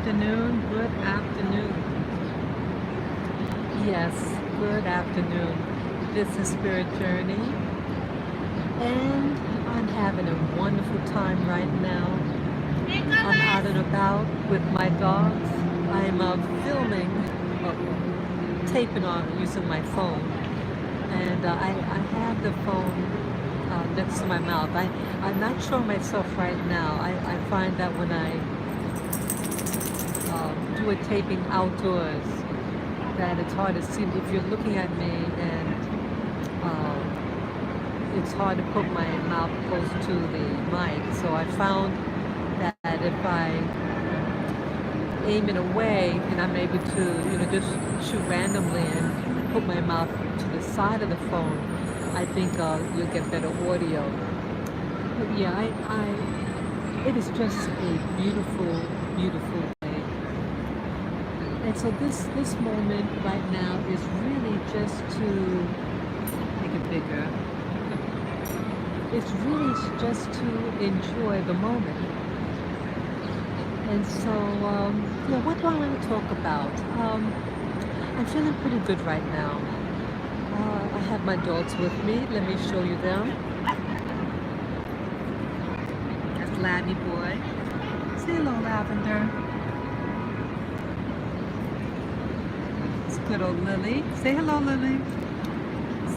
afternoon. Good afternoon. Yes, good afternoon. This is Spirit Journey, and I'm having a wonderful time right now. I'm out and about with my dogs. I'm filming, taping on using my phone, and I have the phone next to my mouth. I'm not sure myself right now. I find that when I do a taping outdoors, that it's hard to see if you're looking at me, and it's hard to put my mouth close to the mic. So I found that if I aim in a way and I'm able to, just shoot randomly and put my mouth to the side of the phone, I think you'll get better audio. But yeah, it is just a beautiful, beautiful day. And so this moment right now is really just to make it bigger. It's really just to enjoy the moment. And so, what do I want to talk about? I'm feeling pretty good right now. I have my dogs with me. Let me show you them. That's Labby Boy. Say hello, Lavender. It's good old Lily. Say hello, Lily.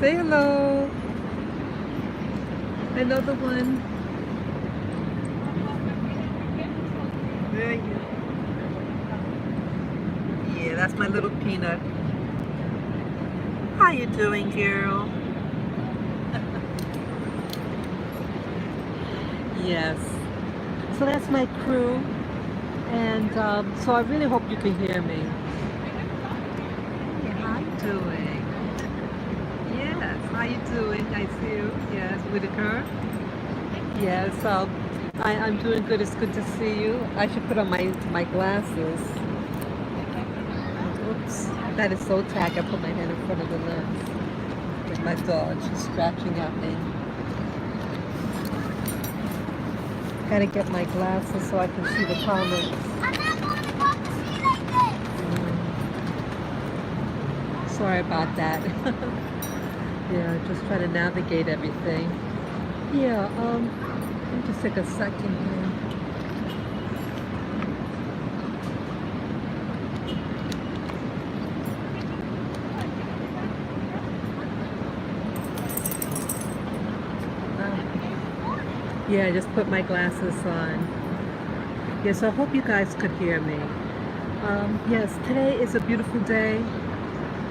Say hello. Another one. There you go. Yeah, that's my little Peanut. How you doing, girl? Yes. So that's my crew, and so I really hope you can hear me. Hey, how you doing? Yes, how you doing? I see you. Yes, Whitaker. Yes, I'm doing good. It's good to see you. I should put on my glasses. Oops, that is so tacky. I put my hand in front of the lens. With my dog, she's scratching at me. Gotta get my glasses so I can see the comments. Sorry about that. Yeah, just trying to navigate everything. Yeah, let me just take a second here. Yeah, I just put my glasses on. Yes, I hope you guys could hear me. Yes, today is a beautiful day.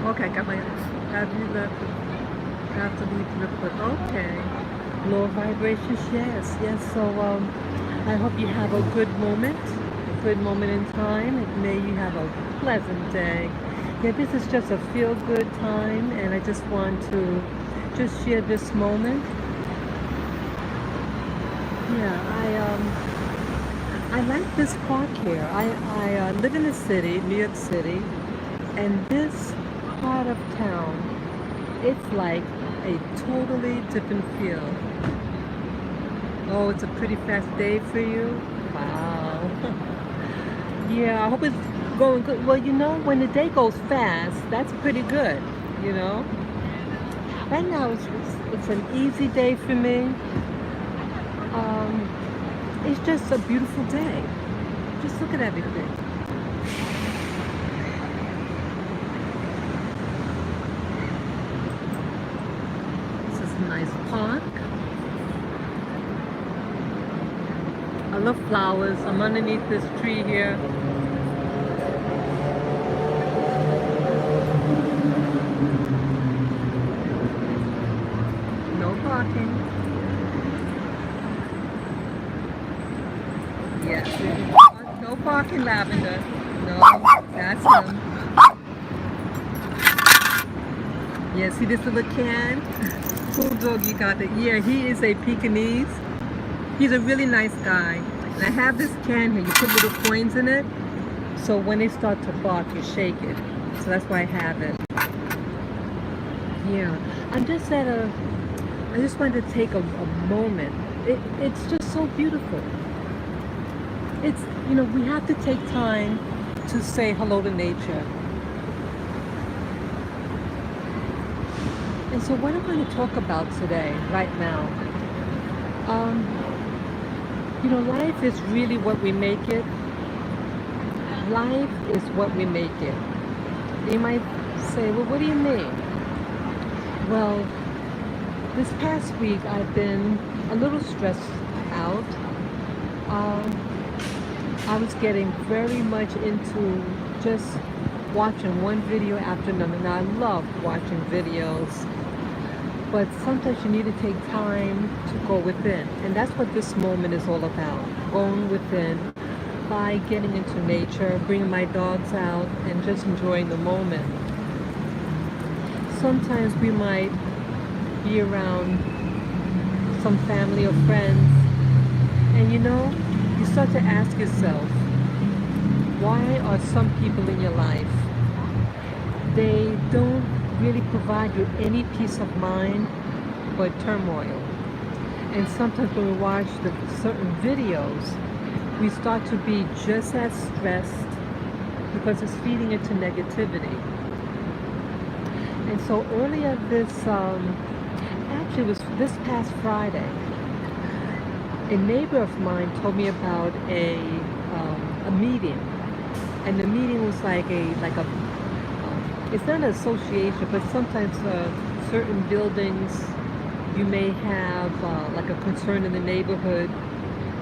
Okay, I got my, have to leave real quick. Okay. Low vibrations, yes. So I hope you have a good moment in time. And may you have a pleasant day. Yeah, this is just a feel-good time, and I just want to just share this moment. Yeah, I like this park here. I live in the city, New York City, and this part of town, it's like a totally different feel. Oh, it's a pretty fast day for you? Wow. Yeah, I hope it's going good. Well, when the day goes fast, that's pretty good, you know? Right now, it's an easy day for me. It's just a beautiful day. Just look at everything. This is a nice park. I love flowers. I'm underneath this tree here. No parking. Yes. No parking, Lavender. No, that's him. Yeah, see this little can? Cool dog you got there. Yeah, he is a Pekingese. He's a really nice guy. And I have this can here. You put little coins in it. So when they start to bark, you shake it. So that's why I have it. Yeah. I just wanted to take a moment. It's just so beautiful. It's, we have to take time to say hello to nature. And so what I'm going to talk about today, right now, um, life is really what we make it. Life is what we make it. You might say, well, what do you mean? Well, this past week I've been a little stressed out. I was getting very much into just watching one video after another. And I love watching videos, but sometimes you need to take time to go within. And that's what this moment is all about, going within by getting into nature, bringing my dogs out, and just enjoying the moment. Sometimes we might be around some family or friends, and you start to ask yourself, why are some people in your life, they don't really provide you any peace of mind but turmoil? And sometimes when we watch the certain videos, we start to be just as stressed because it's feeding into negativity. And so earlier actually it was this past Friday, a neighbor of mine told me about a meeting. And the meeting was like it's not an association, but sometimes certain buildings, you may have like a concern in the neighborhood,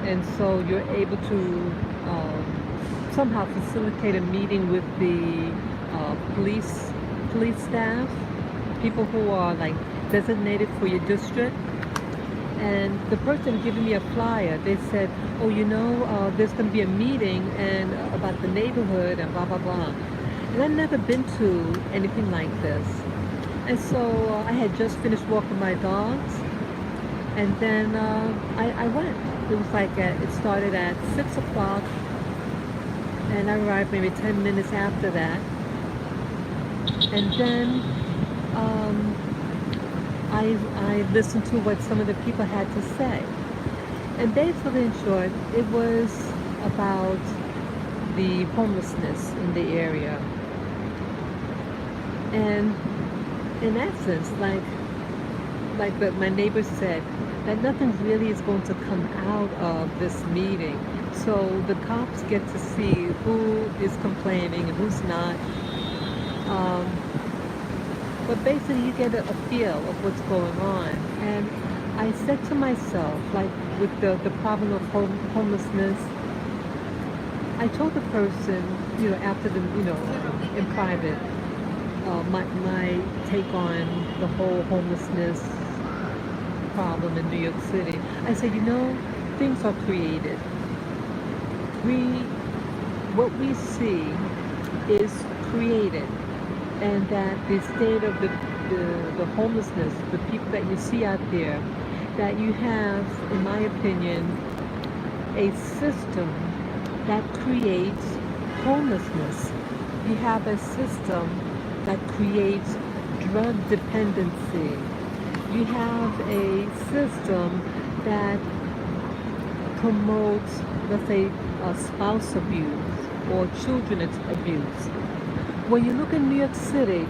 and so you're able to somehow facilitate a meeting with the police staff, people who are like designated for your district. And the person giving me a flyer, they said, oh, there's going to be a meeting and about the neighborhood and blah blah blah. And I've never been to anything like this. And so I had just finished walking my dogs, and then I went. It was like it started at 6 o'clock, and I arrived maybe 10 minutes after that. And then I listened to what some of the people had to say. And basically, in short, it was about the homelessness in the area. And in essence, my neighbor said, that nothing really is going to come out of this meeting. So the cops get to see who is complaining and who's not. But basically you get a feel of what's going on. And I said to myself, like with the problem of homelessness, I told the person, after in private, my take on the whole homelessness problem in New York City. I said, things are created. What we see is created, and that the state of the homelessness, the people that you see out there, that you have, in my opinion, a system that creates homelessness. You have a system that creates drug dependency. You have a system that promotes, let's say, spouse abuse or children abuse. When you look in New York City,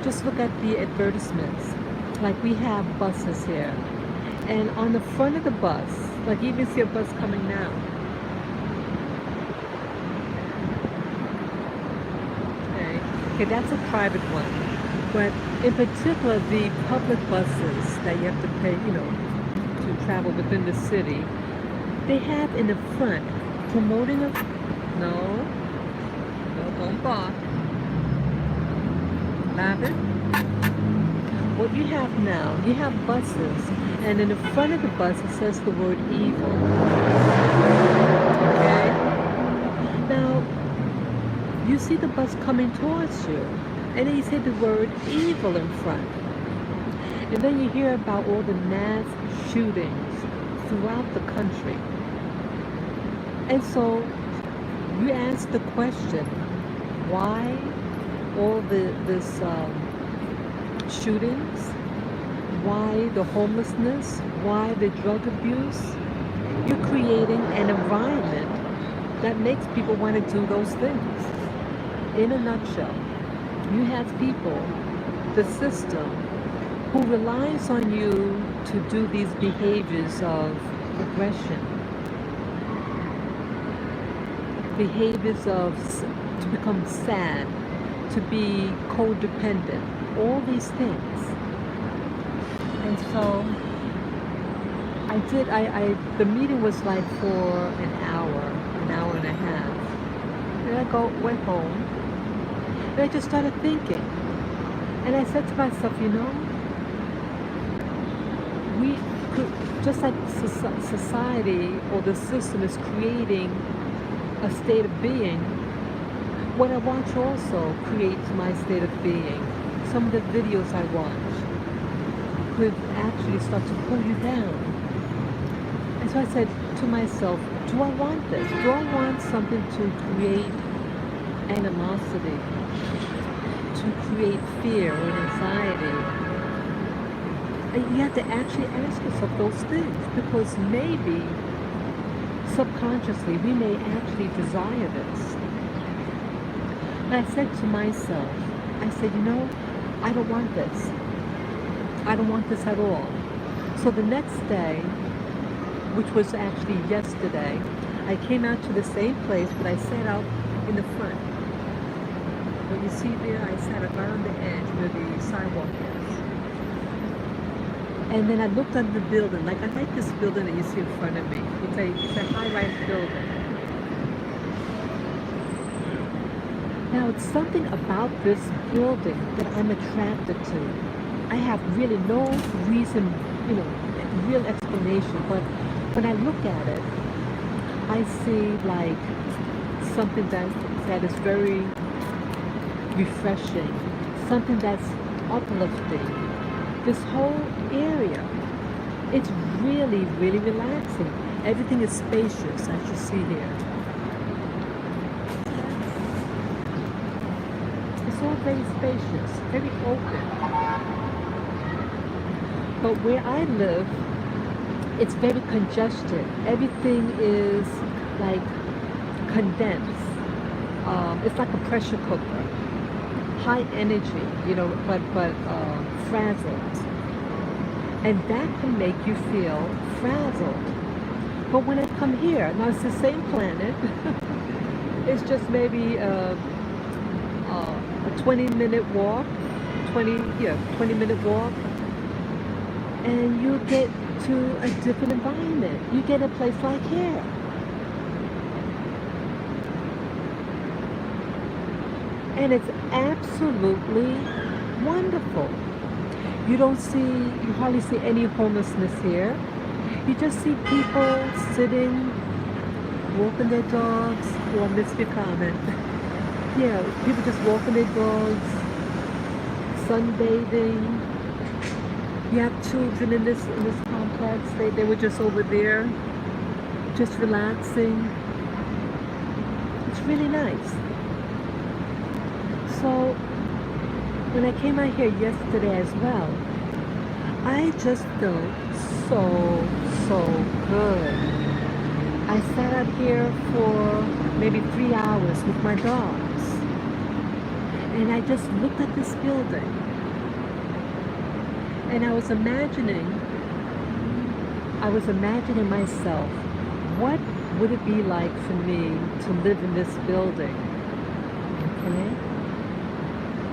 just look at the advertisements. Like we have buses here, and on the front of the bus, like you even see a bus coming now. Okay, that's a private one. But in particular, the public buses that you have to pay, to travel within the city, they have in the front promoting no, don't bark. Lavin? What you have now, you have buses, and in the front of the bus it says the word evil. Okay? Now, you see the bus coming towards you, and then you see the word evil in front. And then you hear about all the mass shootings throughout the country. And so you ask the question, why all this shootings? Why the homelessness? Why the drug abuse? You're creating an environment that makes people want to do those things. In a nutshell, you have people, the system, who relies on you to do these behaviors of aggression, behaviors of to become sad, to be codependent, all these things. And so the meeting was like for an hour and a half. And went home, and I just started thinking. And I said to myself, we could, just like society or the system is creating a state of being, what I watch also creates my state of being. Some of the videos I watch could actually start to pull you down. And so I said to myself, do I want this? Do I want something to create animosity, to create fear or anxiety? And you have to actually ask yourself those things, because maybe subconsciously we may actually desire this. And I said to myself, I said, I don't want this. I don't want this at all. So the next day, which was actually yesterday, I came out to the same place, but I sat out in the front. But you see there, I sat around the edge where the sidewalk is. And then I looked under the building. Like, I like this building that you see in front of me. It's a high-rise building. Now, it's something about this building that I'm attracted to. I have really no reason, real explanation, but when I look at it, I see like something that is very refreshing, something that's uplifting. This whole area, it's really, really relaxing. Everything is spacious, as you see here. It's all very spacious, very open. But where I live, it's very congested. Everything is like condensed. It's like a pressure cooker. High energy, but frazzled. And that can make you feel frazzled. But when I come here, now it's the same planet. It's just maybe a 20-minute walk, 20-minute walk. And you get to a different environment. You get a place like here. And it's absolutely wonderful. You hardly see any homelessness here. You just see people sitting, walking their dogs. Oh, I missed your comment. Yeah, people just walking their dogs, sunbathing. You have children in this complex. They were just over there, just relaxing. It's really nice. So when I came out here yesterday as well, I just felt so good. I sat out here for maybe 3 hours with my dogs, and I just looked at this building. And I was imagining myself, what would it be like for me to live in this building? Okay?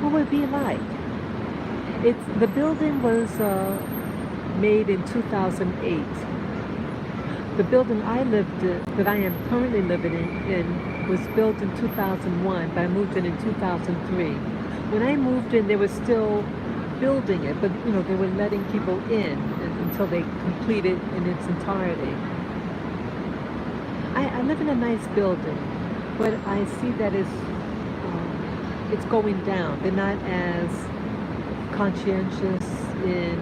What would it be like? The building was made in 2008. The building that I am currently living in was built in 2001, but I moved in 2003. When I moved in, they were still building it, but they were letting people in until they complete it in its entirety. I live in a nice building, but I see that it's going down. They're not as conscientious in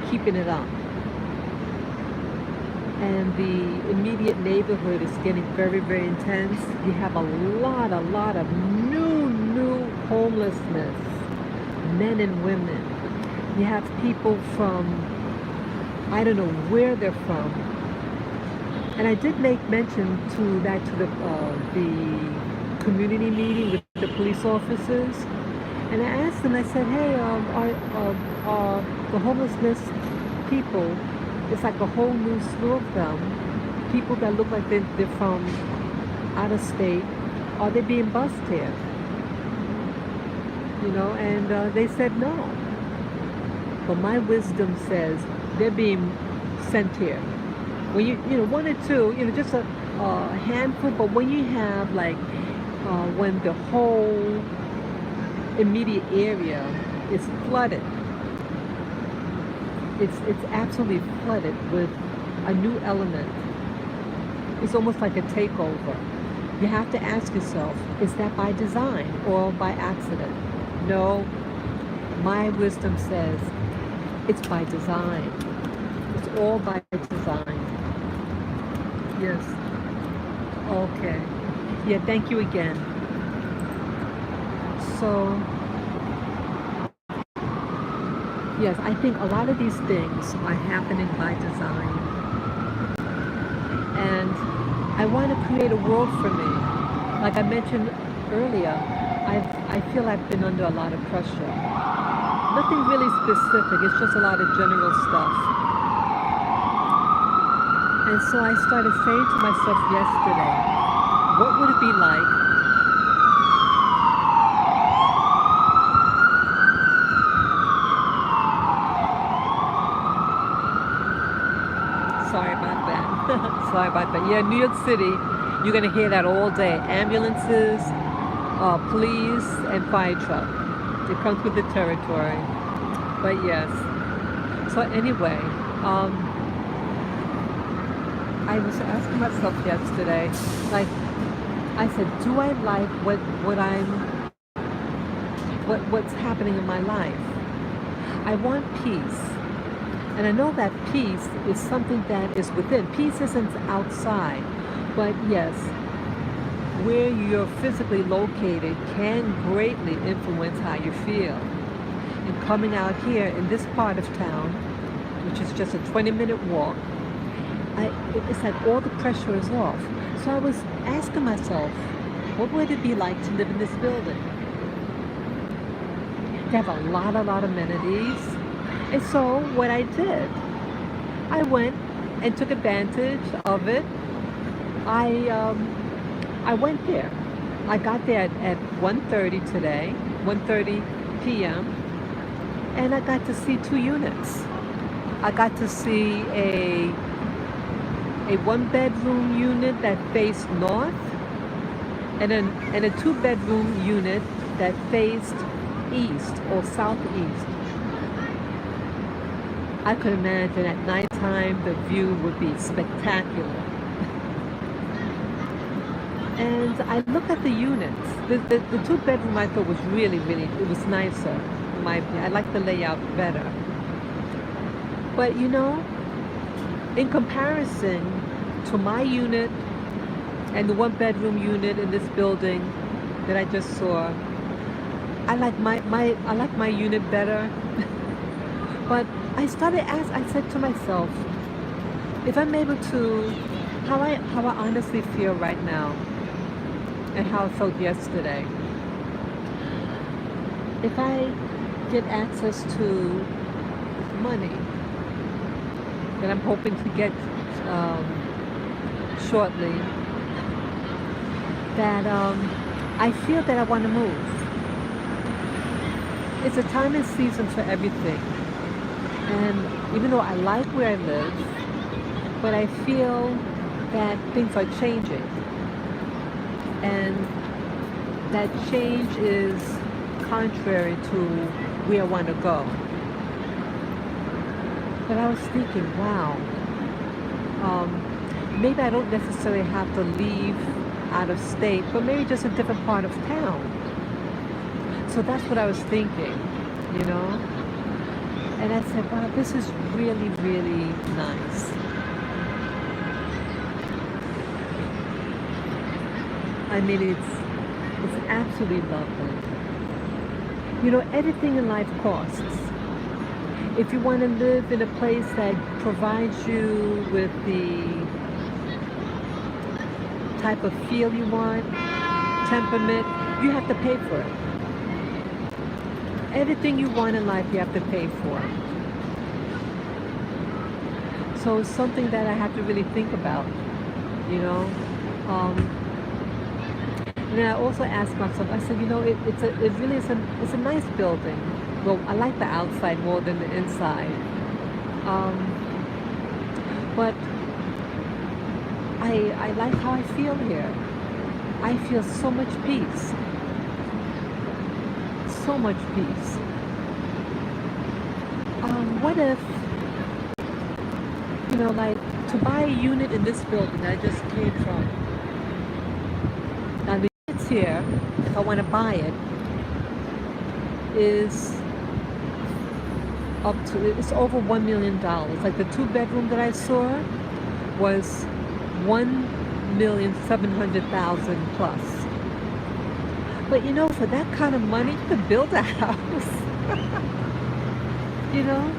keeping it up. And the immediate neighborhood is getting very, very intense. You have a lot of new homelessness. Men and women. You have people from, I don't know where they're from, And I did make mention to that to the community meeting with the police officers. And I asked them, I said, hey, are the homelessness people, it's like a whole new slew of them, people that look like they're from out of state, are they being bused here? You know, and they said no. But my wisdom says they're being sent here. When you know, one or two, you know, just a handful, but when you have like, when the whole immediate area is flooded, it's absolutely flooded with a new element. It's almost like a takeover. You have to ask yourself, is that by design or by accident? No, my wisdom says it's by design. It's all by design. Yes. Okay. Yeah, thank you again. So, yes, I think a lot of these things are happening by design. And I want to create a world for me. Like I mentioned earlier, I feel I've been under a lot of pressure. Nothing really specific, it's just a lot of general stuff. And so I started saying to myself yesterday, what would it be like Sorry about that. Sorry about that. Yeah, New York City, you're going to hear that all day. Ambulances, police, and fire truck. It comes with the territory. But yes. So anyway, I was asking myself yesterday, like, I said, do I like what's happening in my life? I want peace. And I know that peace is something that is within. Peace isn't outside. But yes, where you're physically located can greatly influence how you feel. And coming out here in this part of town, which is just a 20-minute walk, it's like all the pressure is off. So I was asking myself, what would it be like to live in this building? They have a lot of amenities. And so what I did, I went and took advantage of it. I went there. I got there at 1:30 today, 1:30 p.m. And I got to see two units. I got to see a one-bedroom unit that faced north, and a two-bedroom unit that faced east or southeast. I could imagine at nighttime the view would be spectacular. And I looked at the units. The two-bedroom I thought was really, it was nicer. In my opinion. I like the layout better. But you know, in comparison to my unit and the one-bedroom unit in this building that I just saw, I like my unit better. But I said to myself, if I'm able to, how I honestly feel right now, and how I felt yesterday, if I get access to money that I'm hoping to get shortly, that I feel that I want to move. It's a time and season for everything. And even though I like where I live, but I feel that things are changing. And that change is contrary to where I want to go. But I was thinking, wow, maybe I don't necessarily have to leave out of state, but maybe just a different part of town. So that's what I was thinking, you know? And I said, wow, this is really, really nice. I mean, it's absolutely lovely. You know, everything in life costs. If you want to live in a place that provides you with the type of feel you want, temperament, you have to pay for it. Everything you want in life, you have to pay for. So it's something that I have to really think about, you know. Um, and then I also ask myself, I said, it really is it's a nice building. Well, I like the outside more than the inside. Um, but I like how I feel here. I feel so much peace. So much peace. What if, like to buy a unit in this building that I just came from. Now the units here, if I want to buy it, is it's over $1 million. Like the 2-bedroom that I saw was 1,700,000 plus. But for that kind of money, you could build a house. you know,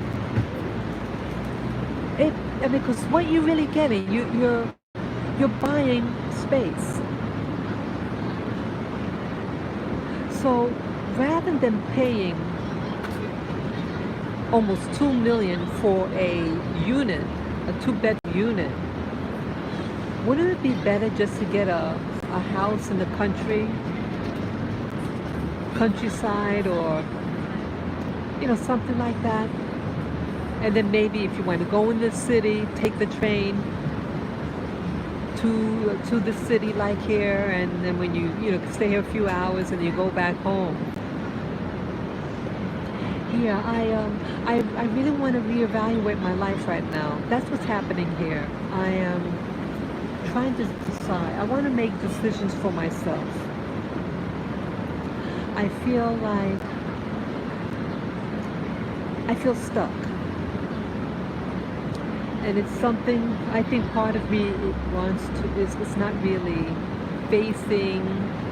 because what you're really getting, you're buying space. So rather than paying almost $2 million for a unit, a 2-bedroom unit, wouldn't it be better just to get a house in the countryside, or something like that? And then maybe if you want to go in the city, take the train to the city like here, and then when you stay here a few hours and you go back home. Yeah, I really want to reevaluate my life right now. That's what's happening here. I am trying to decide. I want to make decisions for myself. I feel like I feel stuck. And it's something I think part of me wants to is not really facing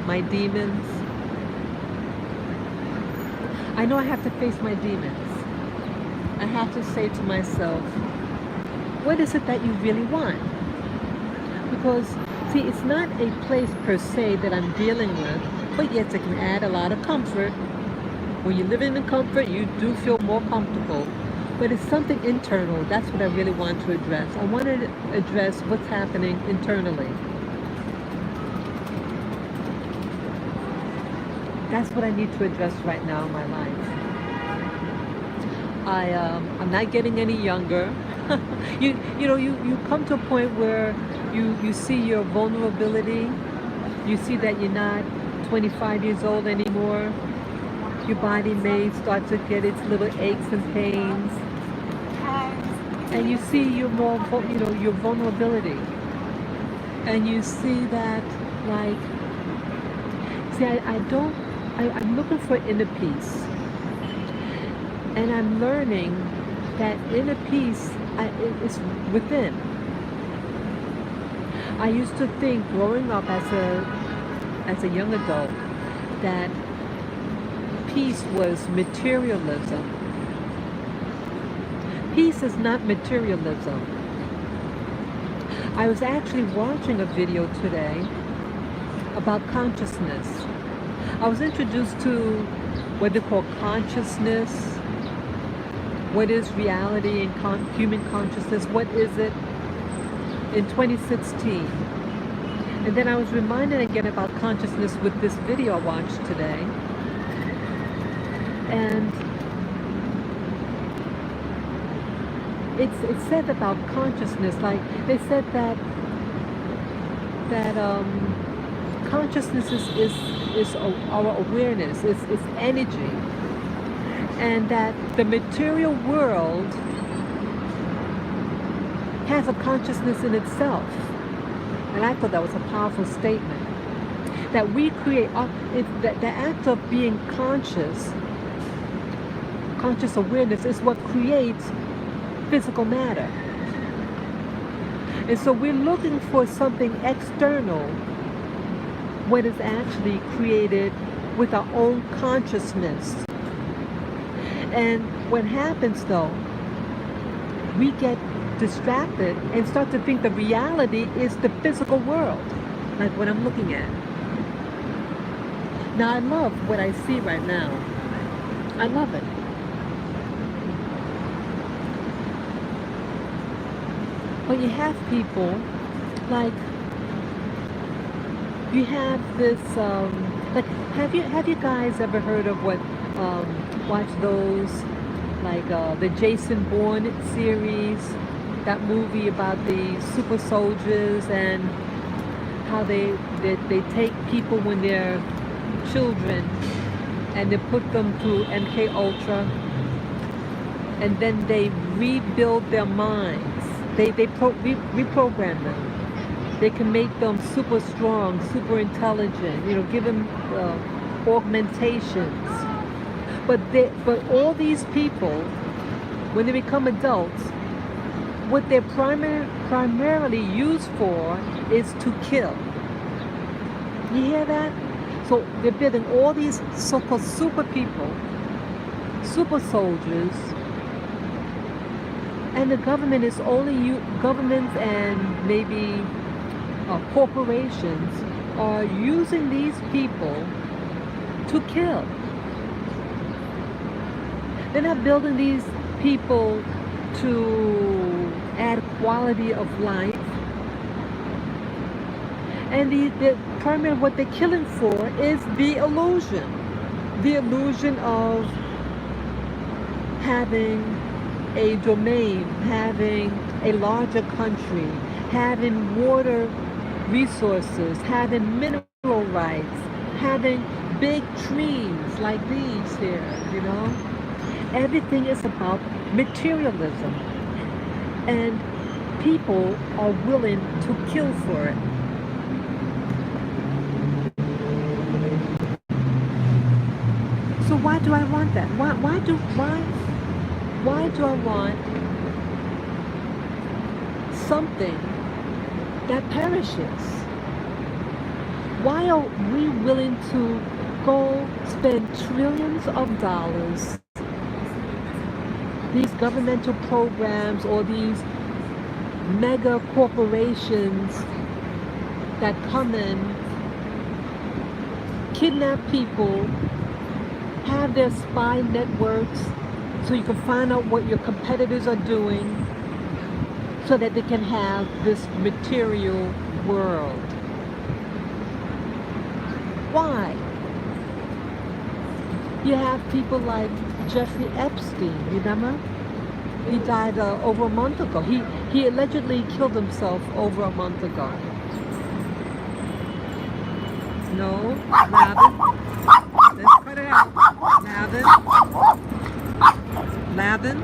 my demons. I know I have to face my demons. I have to say to myself, what is it that you really want? Because, see, it's not a place per se that I'm dealing with, but yes, it can add a lot of comfort. When you live in comfort, you do feel more comfortable. But it's something internal. That's what I really want to address. I want to address what's happening internally. That's what I need to address right now in my life. I'm not getting any younger. you come to a point where you see your vulnerability. You see that you're not 25 years old anymore. Your body may start to get its little aches and pains. And you see your vulnerability. And you see that, like, I'm looking for inner peace. And I'm learning that inner peace is within. I used to think growing up as a young adult that peace was materialism. Peace is not materialism. I was actually watching a video today about consciousness. I was introduced to what they call consciousness. What is reality and human consciousness? What is it in 2016? And then I was reminded again about consciousness with this video I watched today. And it said about consciousness, like they said that consciousness is our awareness, it's energy, and that the material world has a consciousness in itself. And I thought that was a powerful statement. That we create the act of being conscious awareness is what creates physical matter. And so we're looking for something external, what is actually created with our own consciousness. And what happens though, we get distracted and start to think the reality is the physical world. like what I'm looking at. Now I love what I see right now. I love it. But you have people like you have this like have you guys ever heard of what watch those like the Jason Bourne series, that movie about the super soldiers and how they take people when they're children and they put them through MK Ultra and then they rebuild their minds. Reprogram them. They can make them super strong, super intelligent, give them augmentations. But all these people, when they become adults, what they're primarily used for is to kill. You hear that? So they're building all these so-called super people, super soldiers, and the government is only governments and maybe corporations are using these people to kill. They're not building these people to add quality of life. And the primary what they're killing for is the illusion. The illusion of having a domain, having a larger country, having water resources, having mineral rights, having big trees like these here, Everything is about materialism. And people are willing to kill for it. So why do I want that? Why do I want something that perishes? Why are we willing to go spend trillions of dollars, these governmental programs or these mega corporations that come in, kidnap people, have their spy networks so you can find out what your competitors are doing so that they can have this material world? Why? You have people like Jeffrey Epstein, remember? He died over a month ago. He allegedly killed himself over a month ago. No, Lavin. Let's cut it out. Lavin. Lavin.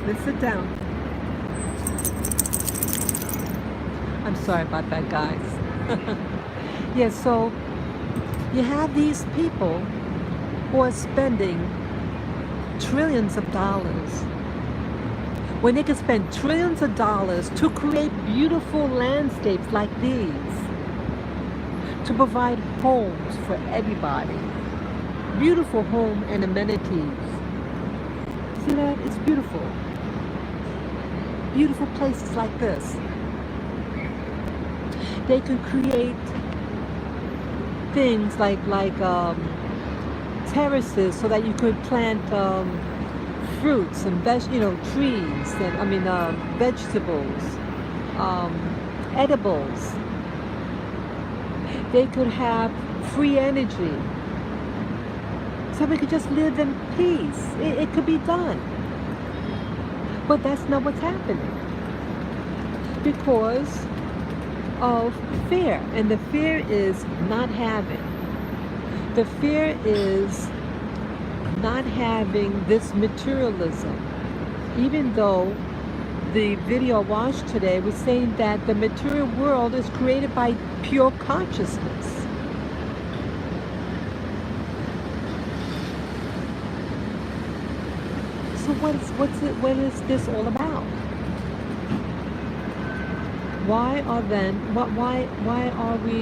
Let's sit down. I'm sorry about that, guys. Yeah, so you have these people who are spending trillions of dollars when they can spend trillions of dollars to create beautiful landscapes like these, to provide homes for everybody, beautiful home and amenities. See that? It's beautiful. Beautiful places like this. They can create things like terraces so that you could plant fruits and trees and vegetables, edibles. They could have free energy, so we could just live in peace. It could be done, but that's not what's happening because of fear, and the fear is not having. The fear is not having this materialism, even though the video I watched today was saying that the material world is created by pure consciousness. So what is this all about? Why are we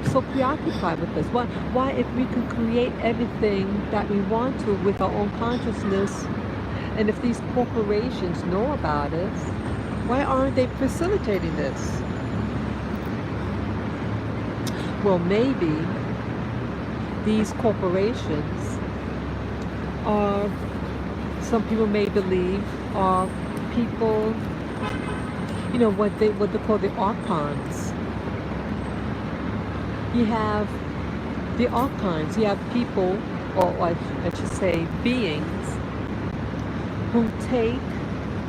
so preoccupied with this? Why if we can create everything that we want to with our own consciousness, And if these corporations know about it, why aren't they facilitating this? Well, maybe these corporations are, some people may believe, are people, what they call the archons. You have the archons, you have people, or I should say beings, who take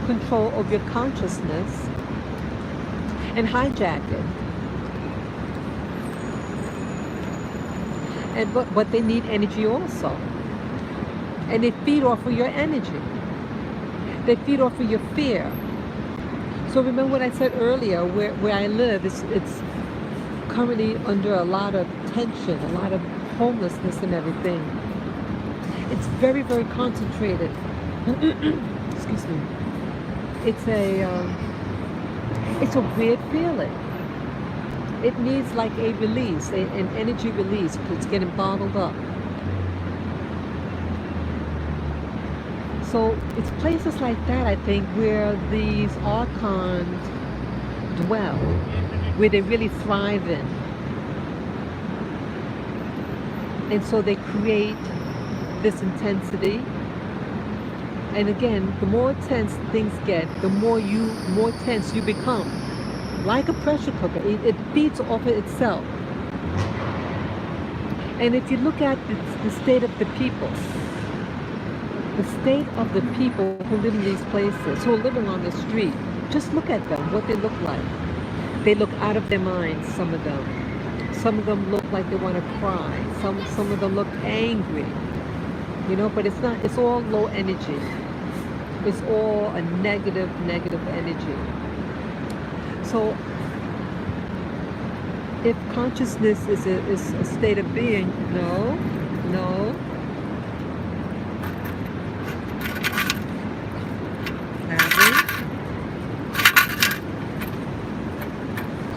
control of your consciousness and hijack it. But they need energy also. And they feed off of your energy. They feed off of your fear. So remember what I said earlier, where I live, it's currently under a lot of tension, a lot of homelessness and everything. It's very, very concentrated. Excuse me. It's a weird feeling. It needs like a release, an energy release, because it's getting bottled up. So it's places like that, I think, where these archons dwell, where they really thrive in. And so they create this intensity. And again, the more tense things get, the more tense you become. Like a pressure cooker, it feeds off of itself. And if you look at the state of the people, who live in these places, who are living on the street, just look at them, what they look like. They look out of their minds, some of them. Some of them look like they want to cry. Some of them look angry. But it's not, it's all low energy. It's all a negative energy. So if consciousness is a state of being, no.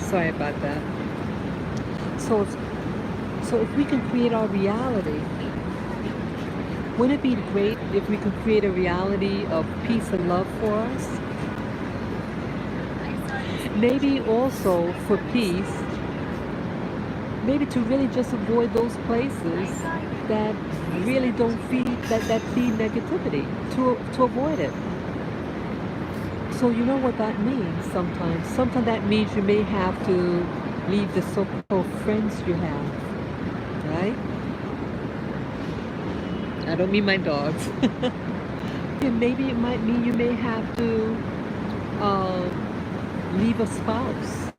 Sorry about that. So if we can create our reality, wouldn't it be great if we could create a reality of peace and love for us? Maybe also for peace, maybe to really just avoid those places that really don't feed, that feed negativity, to avoid it. So you know what that means sometimes. Sometimes that means you may have to leave the so-called friends you have, right? I don't mean my dogs. Yeah, maybe it might mean you may have to leave a spouse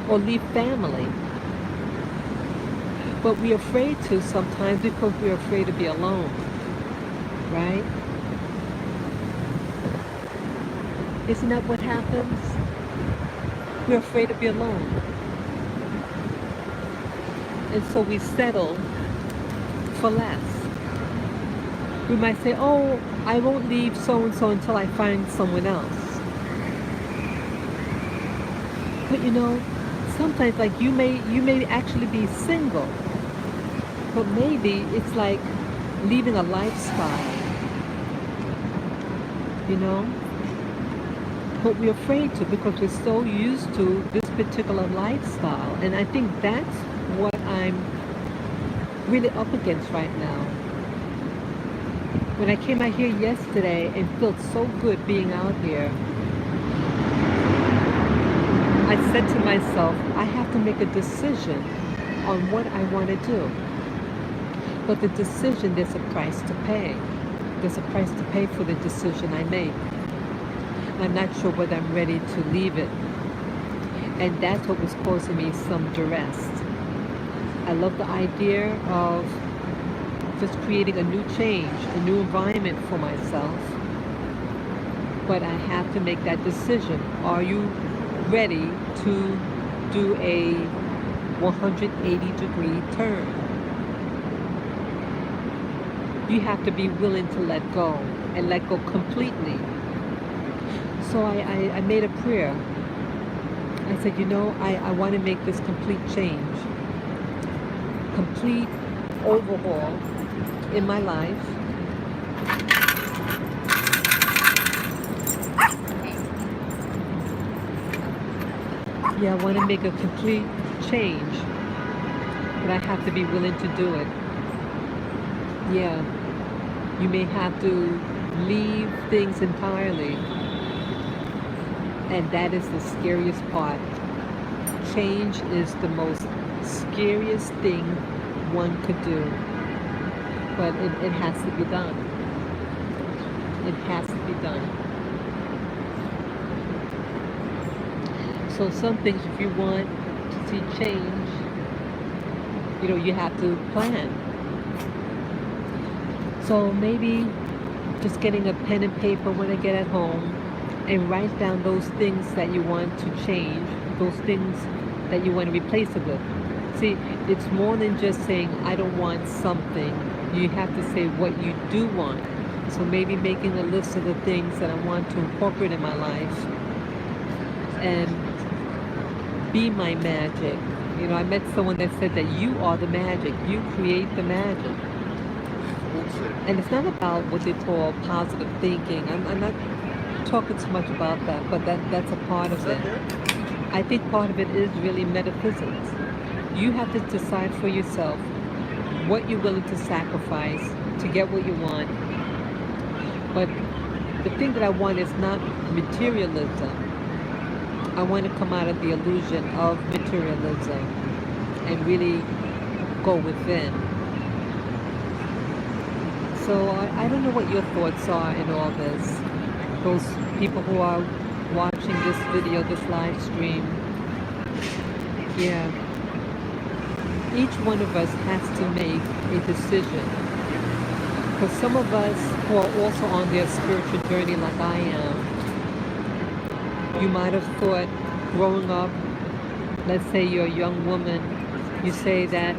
or leave family. But we're afraid to sometimes because we're afraid to be alone, right? Isn't that what happens? We're afraid to be alone. And so we settle for less. We might say, oh, I won't leave so-and-so until I find someone else. But sometimes like you may actually be single, but maybe it's like leaving a lifestyle, But we're afraid to because we're so used to this particular lifestyle. And I think that's what I'm really up against right now. When I came out here yesterday and felt so good being out here, I said to myself, I have to make a decision on what I want to do. But the decision, there's a price to pay. There's a price to pay for the decision I make. I'm not sure whether I'm ready to leave it. And that's what was causing me some duress. I love the idea of just creating a new change, a new environment for myself. But I have to make that decision. Are you ready to do a 180-degree turn? You have to be willing to let go and let go completely. So I made a prayer. I said, I want to make this complete change, complete overhaul in my life. Yeah, I want to make a complete change, but I have to be willing to do it. Yeah, you may have to leave things entirely, and that is the scariest part. Change is the most scariest thing one could do, but it has to be done. It has to be done. So some things, if you want to see change, you have to plan. So maybe just getting a pen and paper when I get at home and write down those things that you want to change, those things that you want to replace it with. See, it's more than just saying, I don't want something. You have to say what you do want. So maybe making a list of the things that I want to incorporate in my life and be my magic. I met someone that said that you are the magic. You create the magic. And it's not about what they call positive thinking. I'm not talking too much about that, but that's a part of it. I think part of it is really metaphysics. You have to decide for yourself what you're willing to sacrifice to get what you want. But the thing that I want is not materialism. I want to come out of the illusion of materialism and really go within. So I don't know what your thoughts are in all this. Those people who are watching this video, this live stream. Yeah. Each one of us has to make a decision. For some of us who are also on their spiritual journey like I am, you might have thought growing up, let's say you're a young woman, you say that,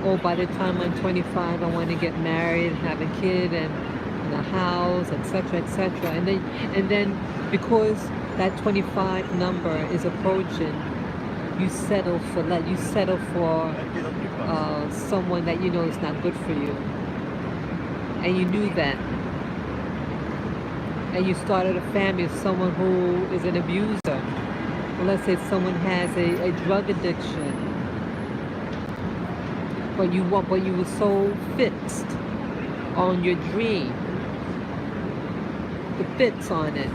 oh, by the time I'm 25, I want to get married, have a kid, and a house, etc., etc. And then because that 25 number is approaching, you settle for that. You settle for someone that you know is not good for you, and you knew that. And you started a family with someone who is an abuser. Well, let's say someone has a drug addiction, but you were so fixed on your dream, the fix on it,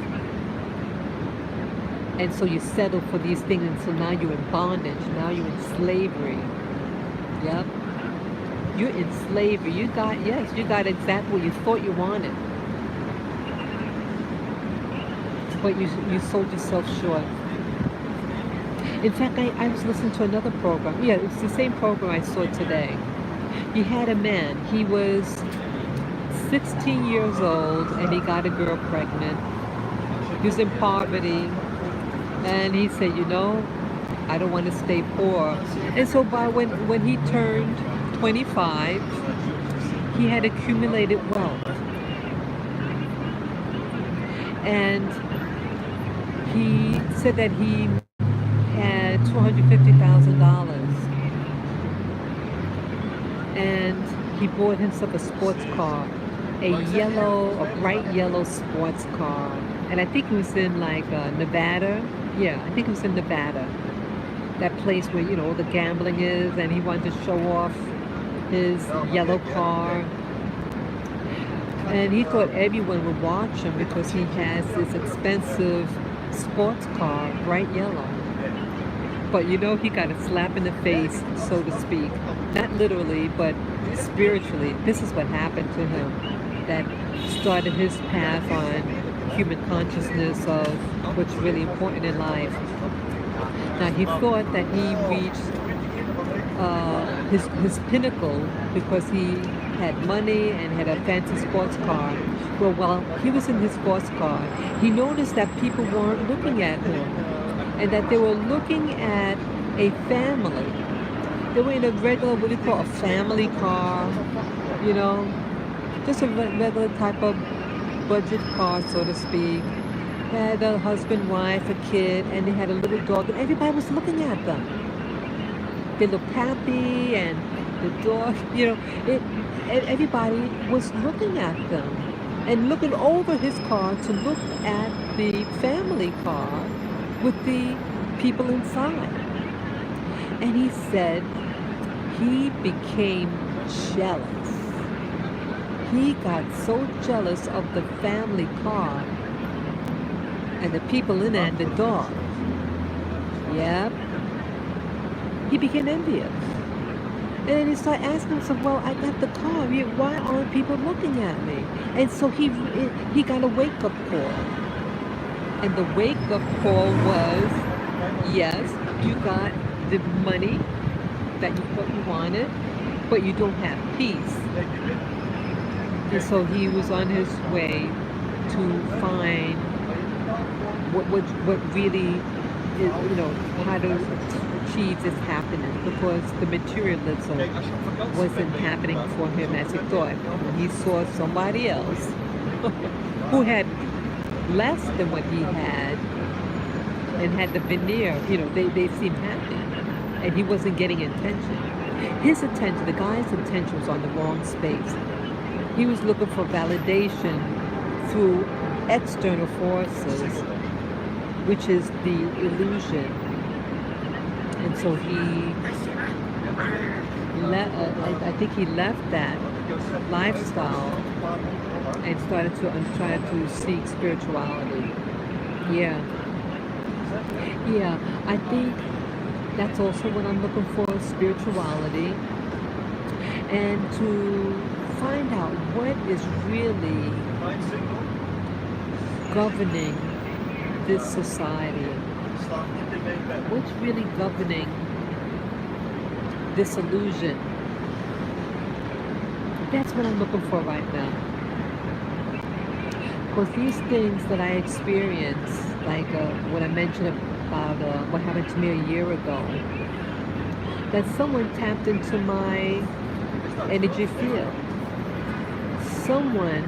and so you settle for these things, and so now you're in bondage. Now you're in slavery. Yep, you're in slavery. You got exactly what you thought you wanted. But you sold yourself short. In fact, I was listening to another program. Yeah, it's the same program I saw today. You had a man. He was 16 years old, and he got a girl pregnant. He was in poverty, and he said, I don't want to stay poor. And so when he turned 25, he had accumulated wealth. And he said that he had $250,000, and he bought himself a sports car, a bright yellow sports car, and I think it was in like Nevada. Yeah, I think it was in Nevada, that place where all the gambling is, and he wanted to show off his yellow car. And he thought everyone would watch him because he has this expensive sports car, bright yellow. But he got a slap in the face, so to speak. Not literally, but spiritually. This is what happened to him that started his path on human consciousness of what's really important in life. Now, he thought that he reached his pinnacle because he had money and had a fancy sports car. Well, while he was in his sports car, he noticed that people weren't looking at him, and that they were looking at a family. They were in a regular, what do you call, a family car, just a regular type of budget car, so to speak. They had a husband, wife, a kid, and they had a little dog, and everybody was looking at them. They looked happy, and the dog, everybody was looking at them and looking over his car to look at the family car with the people inside. And he said he became jealous. He got so jealous of the family car and the people in it and the dog. Yep. He became envious. And then he started asking himself, well, I got the car. Why aren't people looking at me? And so he got a wake-up call. And the wake-up call was, yes, you got the money that you thought you wanted, but you don't have peace. And so he was on his way to find what really is, how to achieve this happiness, because the materialism wasn't happening for him as he thought. When he saw somebody else who had less than what he had and had the veneer, they seemed happy, and he wasn't getting attention. His attention, the guy's attention was on the wrong space. He was looking for validation through external forces, which is the illusion. And so I think he left that lifestyle and started to try to seek spirituality. Yeah. Yeah, I think that's also what I'm looking for, spirituality, and to find out what is really governing this society. What's really governing this illusion? That's what I'm looking for right now. Because these things that I experience, like what I mentioned about what happened to me a year ago, that someone tapped into my energy field. Someone,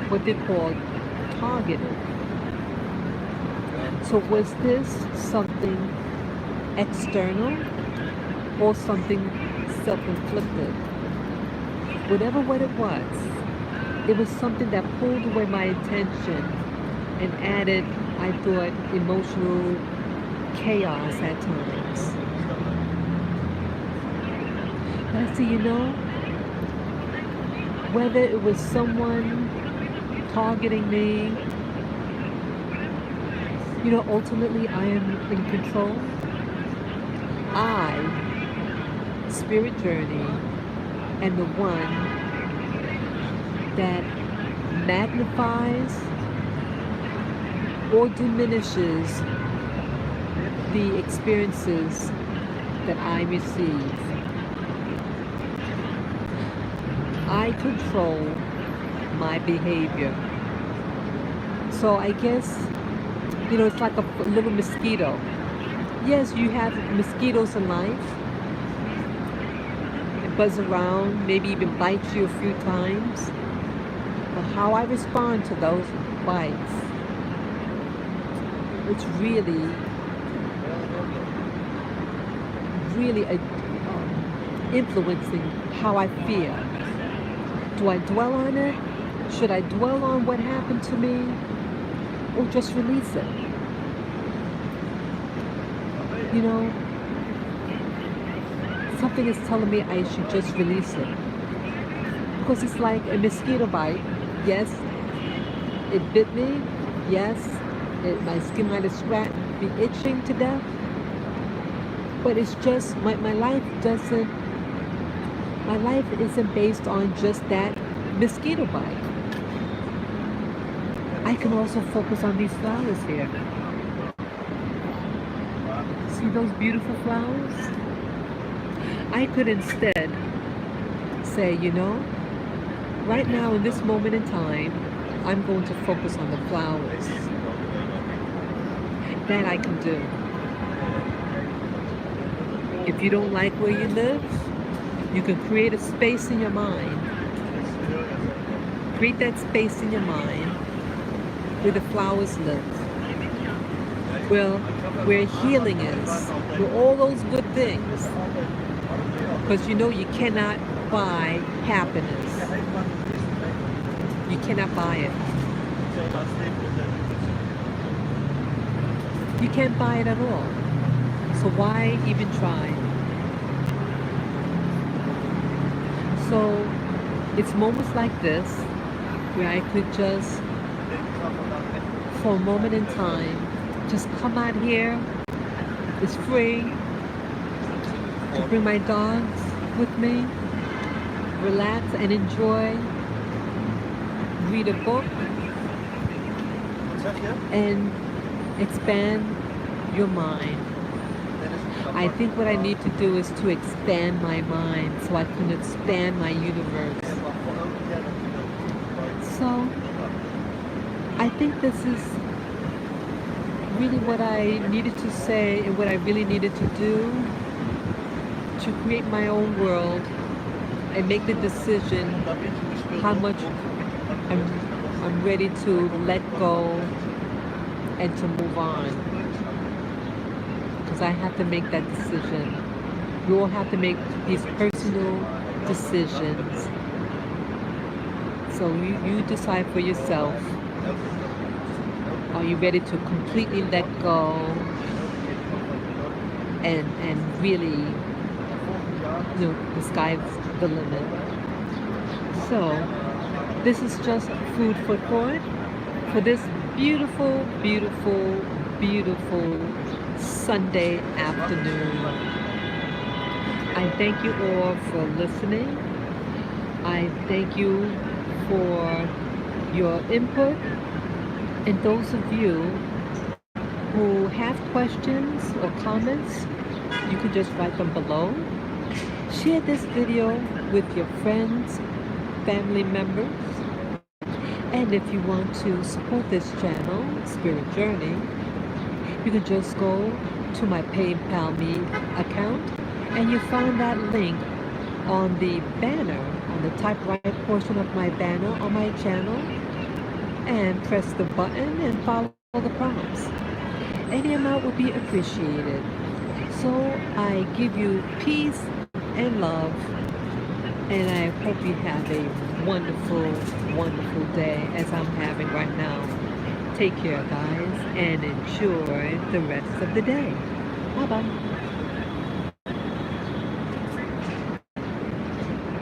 what they call targeted. So was this something external or something self-inflicted? Whatever what it was something that pulled away my attention and added, I thought, emotional chaos at times. But I see, whether it was someone targeting me, ultimately I am in control. I, Spirit Journey, am the one that magnifies or diminishes the experiences that I receive. I control my behavior. So I guess, it's like a little mosquito. Yes, you have mosquitoes in life. It buzz around, maybe even bite you a few times. But how I respond to those bites, it's really influencing how I feel. Do I dwell on it? Should I dwell on what happened to me? Or just release it? Something is telling me I should just release it. Because it's like a mosquito bite. Yes, it bit me. Yes, my skin might have be itching to death. But it's just, my life isn't based on just that mosquito bite. I can also focus on these flowers here. See those beautiful flowers? I could instead say, right now in this moment in time, I'm going to focus on the flowers. That I can do. If you don't like where you live, you can create a space in your mind. Create that space in your mind where the flowers live. Where healing is. Where all those good things. Because you cannot buy happiness. You cannot buy it. You can't buy it at all. So why even try? So it's moments like this where I could just, for a moment in time, just come out here. It's free to bring my dogs with me, relax and enjoy, read a book, and expand your mind. I think what I need to do is to expand my mind so I can expand my universe. So I think this is really what I needed to say and what I really needed to do to create my own world and make the decision how much I'm ready to let go and to move on. Because I have to make that decision. We all have to make these personal decisions. So you decide for yourself. Are you ready to completely let go and really, the sky's the limit. So this is just food for thought for this beautiful, beautiful, beautiful Sunday afternoon. I thank you all for listening. I thank you for your input. And those of you who have questions or comments, you can just write them below. Share this video with your friends, family members. And if you want to support this channel, Spirit Journey, you can just go to my PayPal Me account and you find that link on the banner, on the top right portion of my banner on my channel, and press the button and follow the prompts. Any amount would be appreciated. So I give you peace and love, and I hope you have a wonderful, wonderful day as I'm having right now. Take care, guys, and enjoy the rest of the day. Bye-bye.